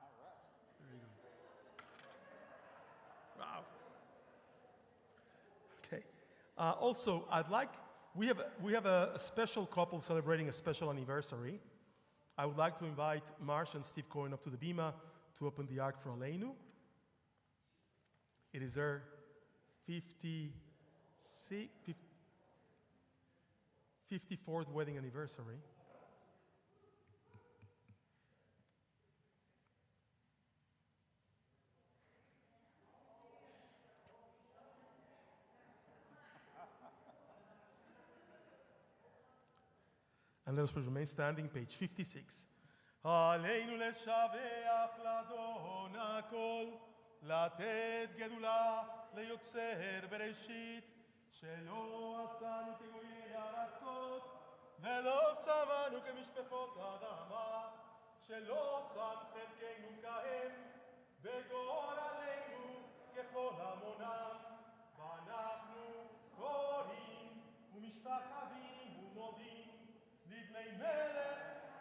All right. There you go. Wow. Okay. Also, we have a special couple celebrating a special anniversary. I would like to invite Marsh and Steve Cohen up to the bima to open the Ark for Aleinu. It is their 54th wedding anniversary. And let us please remain standing, page 56. עלינו לשבח לאדון הכל, לתת גדולה ליוצר בראשית, שלא עשנו כגויי ארצות, ולא שמנו כמשפחות אדמה, שלא שם חלקנו כהם, וגורלנו ככל המונם, ואנחנו קוראים ומשתחווים ומודים, לבני מלך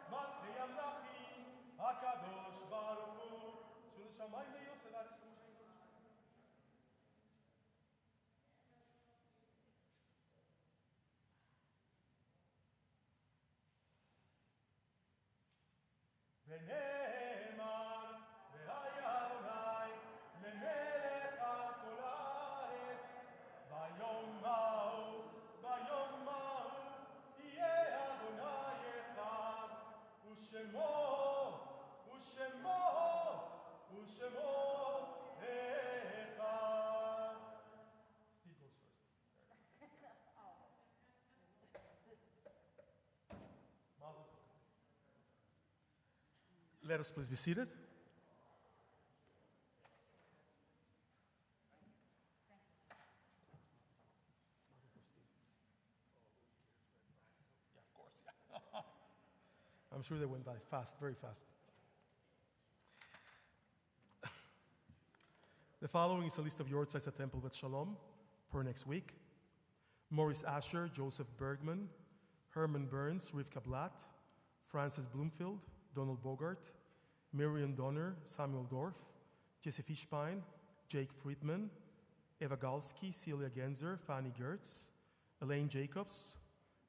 מלכי המלכים, הקדוש ברוך הוא, שהוא לשמיים ויוסד הארץ ומושבים קודש. ונאמר, והיה אדוני למלך על כל הארץ, ביום ההוא יהיה אדוני אחד, ושמו אחד. Steve goes first. Let us please be seated. Yeah, of course. Yeah. I'm sure they went by fast, very fast. The following is a list of yortzais at Temple Beth Sholom for next week. Maurice Asher, Joseph Bergman, Herman Burns, Rivka Blatt, Francis Bloomfield, Donald Bogart, Miriam Donner, Samuel Dorff, Jesse Fishbein, Jake Friedman, Eva Galski, Celia Genzer, Fanny Gertz, Elaine Jacobs,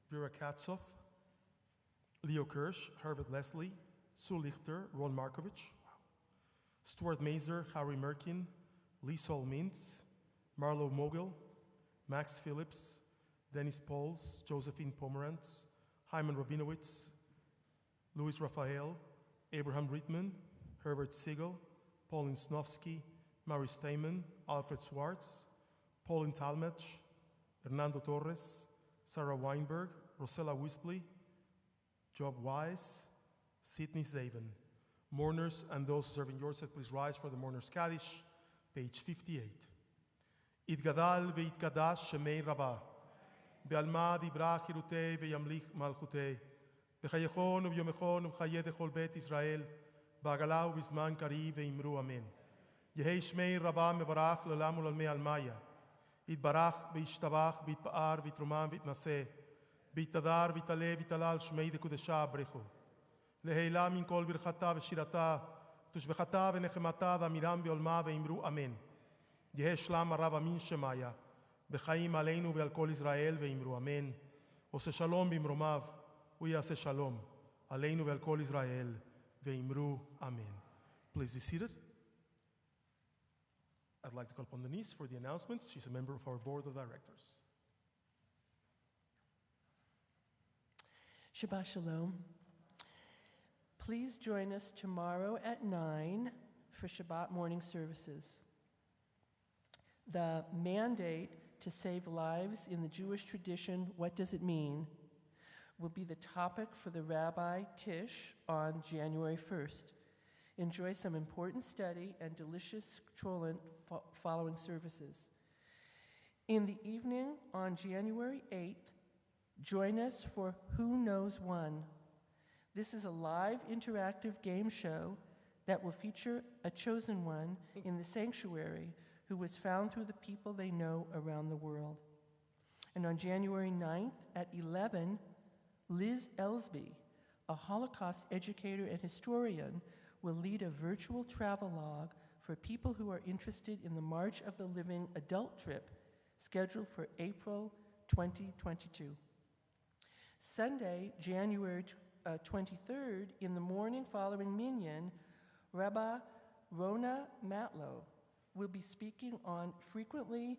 Vera Katzoff, Leo Kirsch, Herbert Leslie, Sue Lichter, Ron Markovich, Stuart Mazer, Harry Merkin, Lee Sol Mintz, Marlo Mogul, Max Phillips, Dennis Pauls, Josephine Pomerantz, Hyman Rabinowitz, Louis Raphael, Abraham Rittman, Herbert Siegel, Pauline Snofsky, Mary Stayman, Alfred Swartz, Pauline Talmadge, Hernando Torres, Sarah Weinberg, Rosella Wispley, Job Wise, Sidney Zaven. Mourners and those serving Yortzeit, please rise for the Mourners Kaddish, page 58. Itgadal ve'itgadash shemei Rabbah, be'alma dibra chirutei ve'yamlich malchutei, בחייכון וביומכון ובחיי דכל בית ישראל, בעגלה ובזמן קריב ואמרו אמן. יהי שמי רבה מברך לעולם ולעולמי עלמיה. יתברך וישתבח ויתפאר ויתרומם ויתנשא. ויתהדר ויתעלה ויתהלל שמי דקודשה ברכו. להילה מן כל ברכתה ושירתה, תושבחתה ונחמתה ואמירם בעולמה ואמרו אמן. יהי שלם הרב אמין שמיה, בחיים עלינו ועל כל ישראל ואמרו אמן. עושה שלום במרומיו, הוא יעשה שלום, עלינו ועל כל ישראל ואמרו אמן. Please be seated. I'd like to call upon Denise for the announcements. She's a member of our board of directors. Shabbat Shalom. Please join us tomorrow at 9 for Shabbat morning services. The mandate to save lives in the Jewish tradition, what does it mean, will be the topic for the Rabbi Tish on January 1st. Enjoy some important study and delicious cholent following services. In the evening on January 8th, join us for Who Knows One. This is a live interactive game show that will feature a chosen one in the sanctuary who was found through the people they know around the world. And on January 9th at 11, Liz Ellsby, a Holocaust educator and historian, will lead a virtual travelogue for people who are interested in the March of the Living adult trip scheduled for April 2022. Sunday, January 23rd, in the morning following Minyan, Rabbi Rona Matlow will be speaking on frequently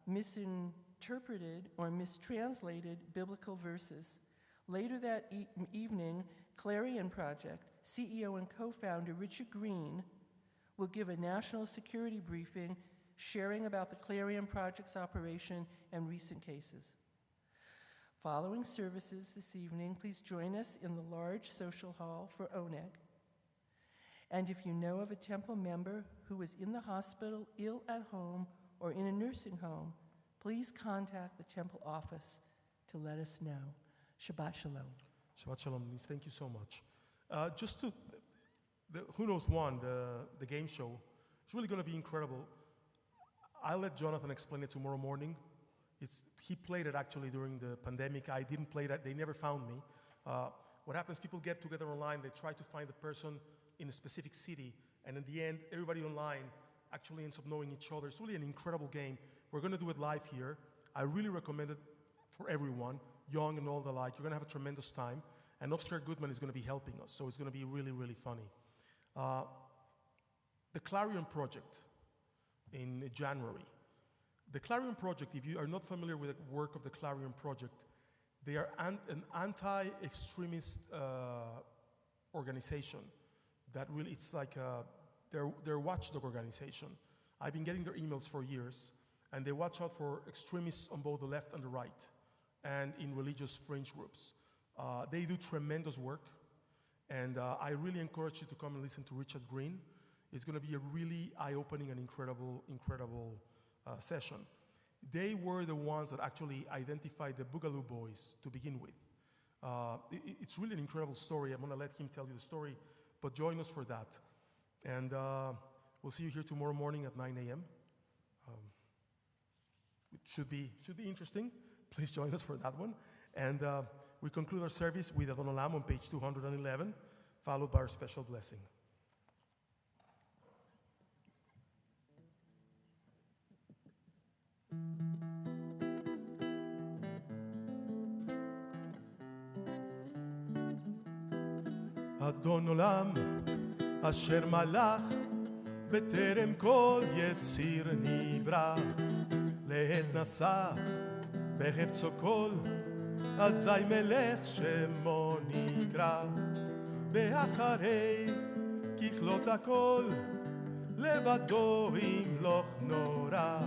misinterpreted or mistranslated biblical verses. Later that evening, Clarion Project CEO and co-founder Richard Green will give a national security briefing sharing about the Clarion Project's operation and recent cases. Following services this evening, please join us in the large social hall for Oneg. And if you know of a temple member who is in the hospital, ill at home, or in a nursing home, please contact the temple office to let us know. Shabbat Shalom. Shabbat Shalom, Denise. Thank you so much. Who Knows One, the game show, it's really going to be incredible. I'll let Jonathan explain it tomorrow morning. He played it actually during the pandemic. I didn't play that. They never found me. What happens, people get together online, they try to find the person in a specific city, and in the end, everybody online actually ends up knowing each other. It's really an incredible game. We're going to do it live here. I really recommend it for everyone, young and old alike. You're going to have a tremendous time, and Oscar Goodman is going to be helping us, so it's going to be really, really funny. The Clarion Project in January. The Clarion Project, if you are not familiar with the work of the Clarion Project, they are an anti-extremist organization that really, it's like their watchdog organization. I've been getting their emails for years, and they watch out for extremists on both the left and the right, and in religious fringe groups. They do tremendous work, and I really encourage you to come and listen to Richard Green. It's going to be a really eye-opening and incredible session. They were the ones that actually identified the Boogaloo Boys to begin with. It's really an incredible story. I'm going to let him tell you the story, but join us for that. And we'll see you here tomorrow morning at 9 a.m. It should be interesting. Please join us for that one. And we conclude our service with Adon Olam on page 211, followed by our special blessing. אדון עולם אשר מלך בטרם כל יציר נברא לעת נשא בחפצו כל אזי מלך שמו נקרא באחרי ככלות הכל לבדו ימלוך נורא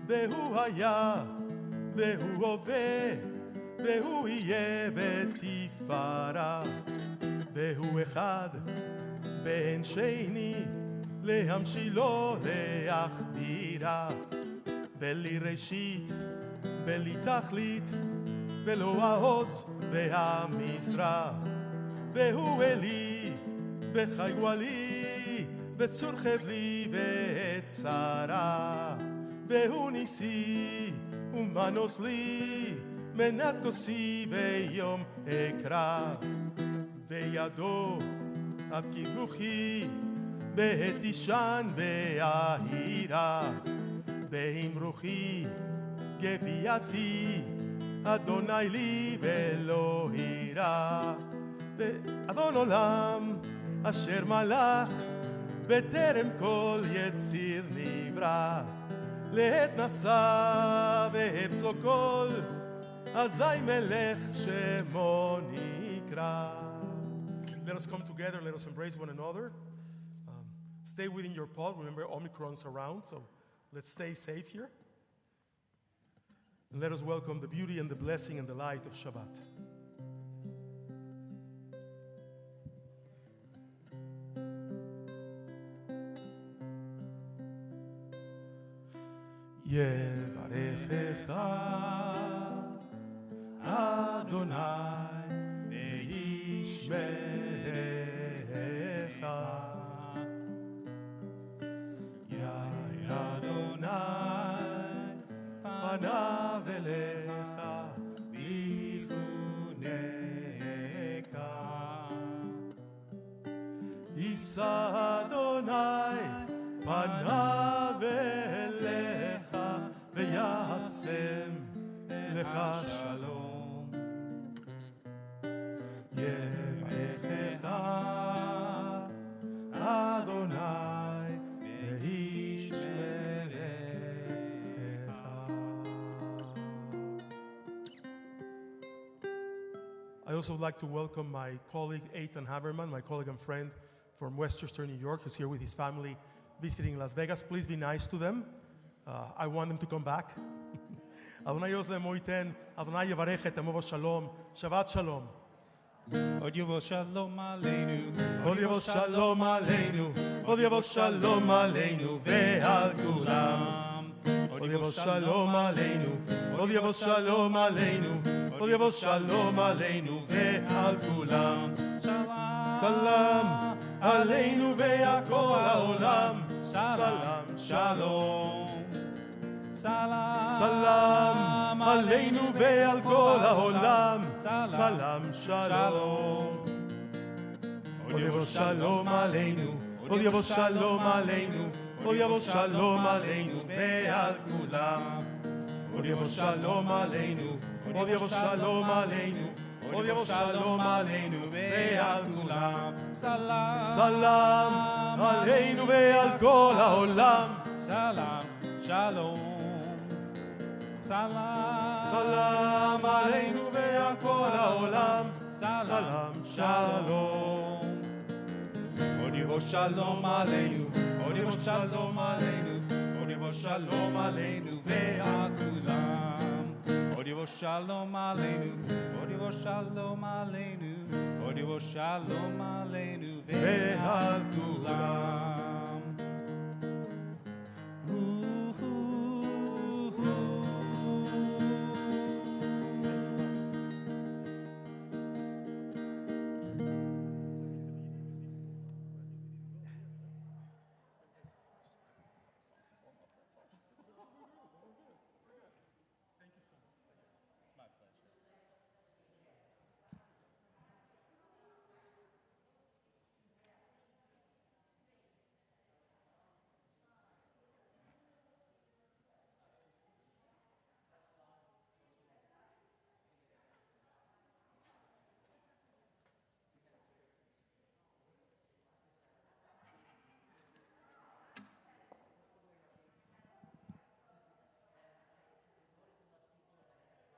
והוא היה והוא הווה והוא יהיה בתפארה והוא אחד בין שני להמשילו להכבירה בלי ראשית בלי תכלית בלא העוז והמשרה והוא אלי וחי גואלי וצור חבלי וצרה והוא ניסי ומנוס לי מנת כוסי ויום אקרא וידו אף כברוכי בהתישן וההירה בהמרוכי גבייתי אדוני לי ולא הירה ואדון עולם אשר מלך בטרם כל יציר נברא לעת נשא והפצו כל אזי מלך שמו נקרא. Let us come together, let us embrace one another. Stay within your pod. Remember, Omicron's around, so let's stay safe here. And let us welcome the beauty and the blessing and the light of Shabbat. Yevarechecha Adonai ve'yishmerecha Yair Adonai panav elecha v'chuneka Yisa Adonai panav elecha ve'yasem lecha shalom Yevarechecha Adonai ve'yishmerecha. I also would like to welcome my colleague Eitan Haberman, my colleague and friend from Westchester, New York, who's here with his family visiting Las Vegas. Please be nice to them. I want them to come back. Adonai Yosle Moiten, Adonai Yevarech et Amo Shalom, Shabbat Shalom. Od Yavo Shalom Aleinu, Od Yavo Shalom Aleinu, Od Yavo Shalom Aleinu ve'al kulam. Od Yavo Shalom Aleinu, Od Yavo Shalom Aleinu, Od Yavo Shalom Aleinu ve'al kulam. Salam Aleinu ve'al kol ha'olam. Salam Shalom. Salam Aleinu ve'al kol ha'olam. Salam Shalom. Od Yavo Shalom Aleinu, Od Yavo Shalom Aleinu, Od Yavo Shalom Aleinu ve'al kulam. Od Yavo Shalom Aleinu, Od Yavo Shalom Aleinu, Od Yavo Shalom Aleinu ve'al kulam. Salam Aleinu ve'al kol ha'olam. Salam Shalom. Salam Aleinu ve'al kol ha'olam. Salam Shalom. Od Yavo Shalom Aleinu, Od Yavo Shalom Aleinu, Od Yavo Shalom Aleinu ve'al kulam. Od Yavo Shalom Aleinu, Od Yavo Shalom Aleinu, Od Yavo Shalom Aleinu ve'al kulam.